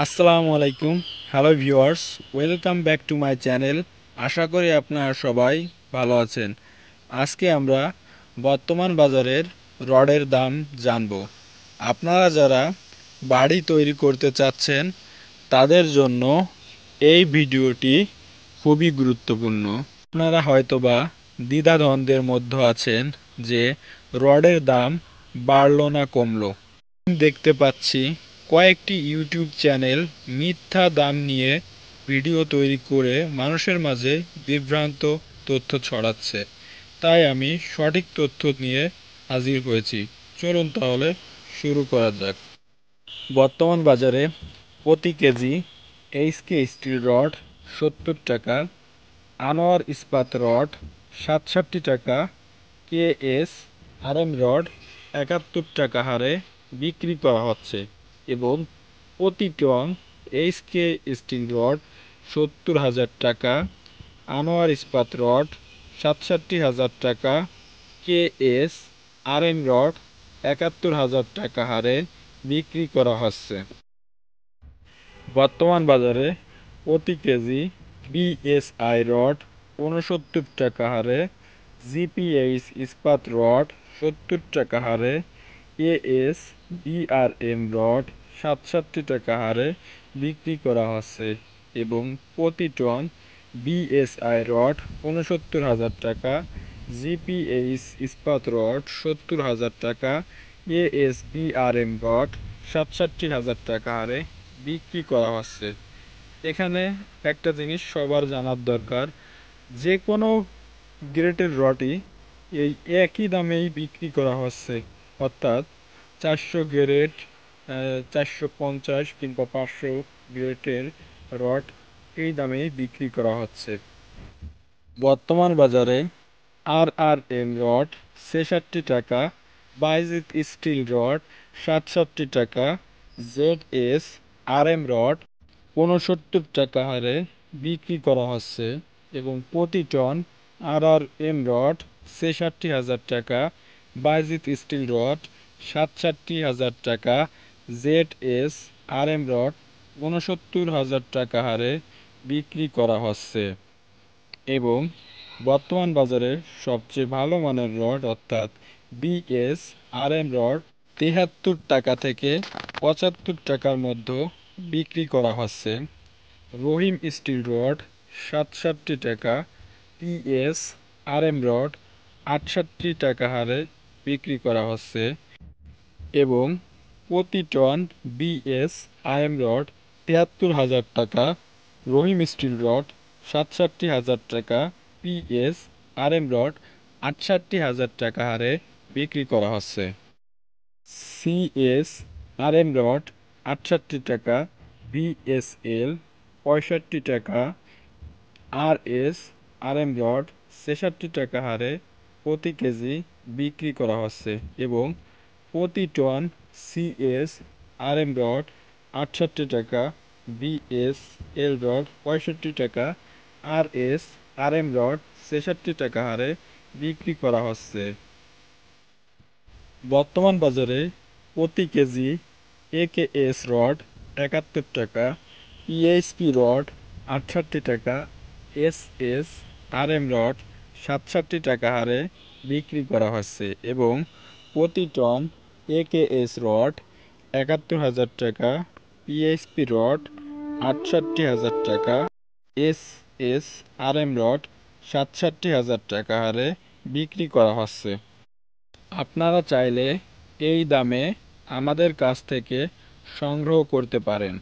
আসসালামু আলাইকুম। Hello viewers, welcome back to my channel. আশা করি আপনারা সবাই ভালো আছেন। আজকে আমরা বর্তমান বাজারের রডের দাম জানব। আপনারা যারা বাড়ি তৈরি করতে চাচ্ছেন তাদের জন্য এই ভিডিওটি খুবই গুরুত্বপূর্ণ। আপনারা হয়তোবা দ্বিধাদ্বন্দ্বের মধ্যে আছেন যে রডের দাম বাড়লো না কমলো। দেখতে পাচ্ছি কয়েকটি ইউটিউব চ্যানেল মিথ্যা দাম নিয়ে ভিডিও তৈরি করে মানুষের মাঝে বিভ্রান্ত তথ্য ছড়াচ্ছে। তাই আমি সঠিক তথ্য নিয়ে হাজির হয়েছি। চলুন তাহলে শুরু করা যাক। বর্তমান বাজারে প্রতি কেজি এইচকে স্টিল রড 70 টাকা, আনোয়ার ইস্পাত রড 67 টাকা, কেএস আরএম রড 71 টাকা হারে বিক্রি করা হচ্ছে এবং প্রতি টন এইচকে স্টিল রড 70,000 টাকা, আনোয়ার ইস্পাত রড 67,000 টাকা, কেএস আরএম রড 71,000 টাকা হারে বিক্রি করা হচ্ছে। বর্তমান বাজারে প্রতি কেজি বিএসআই রড 69 টাকা হারে, জিপিএইচ ইস্পাত রড 70 টাকা হারে, এএস বিআরএম রড 67 টাকা হারে বিক্রি করা হচ্ছে এবং প্রতি টন বিএসআই রড 69,000 টাকা, জিপিএইচ ইস্পাত রড 70,000 টাকা, এএস বিআরএম রড 67,000 টাকা হারে বিক্রি করা হচ্ছে। এখানে একটা জিনিস সবার জানার দরকার, যে কোনো গ্রেডের রডই এই একই দামেই বিক্রি করা হচ্ছে। অর্থাৎ 400 গ্রেড, 450 কিংবা 500 গ্রেডের রড এই দামেই বিক্রি করা হচ্ছে। বর্তমান বাজারে আরআরএম রড 66 টাকা, বাইজিৎ স্টিল রড 67 টাকা, জেড আরএম রড 69 টাকা হারে বিক্রি করা হচ্ছে এবং প্রতি টন আরআরএম রড 66,000 টাকা, বাইজিৎ স্টিল রড 67,000 টাকা, জেড আরএম রড 69,000 টাকা হারে বিক্রি করা হচ্ছে এবং বর্তমান বাজারে সবচেয়ে ভালো মানের রড অর্থাৎ বিএসআরএম রড 73 টাকা থেকে 75 টাকার মধ্যে বিক্রি করা হচ্ছে। রহিম স্টিল রড 67 টাকা, পিএসআরএম রড 68 টাকা হারে বিক্রি করা হচ্ছে এবং প্রতি টন বিএসআরএম রড 73,000 টাকা, রহিম স্টিল রড 67,000 টাকা, পিএসআরএম রড 68,000 টাকা হারে বিক্রি করা হচ্ছে। সিএসআরএম রড 68 টাকা, বিএসএল 65 টাকা, আরএসআরএম রড 66 টাকা হারে প্রতি কেজি বিক্রি করা হচ্ছে এবং প্রতি টন সিএসআরএম রড 68 টাকা, বিএসএল রড 65 টাকা, আরএসআরএম রড 66 টাকা হারে বিক্রি করা হচ্ছে। বর্তমান বাজারে প্রতি কেজি একেএস রড 71 টাকা, পিএইচপি রড 68 টাকা, এসএসআরএম রড 67 টাকা হারে বিক্রি করা হচ্ছে এবং প্রতি টন একেএস রড 71,000 টাকা, পিএইচপি রড 68,000 টাকা, এসএসআরএম রড 67,000 টাকা হারে বিক্রি করা হচ্ছে। আপনারা চাইলে এই দামে আমাদের কাছ থেকে সংগ্রহ করতে পারেন।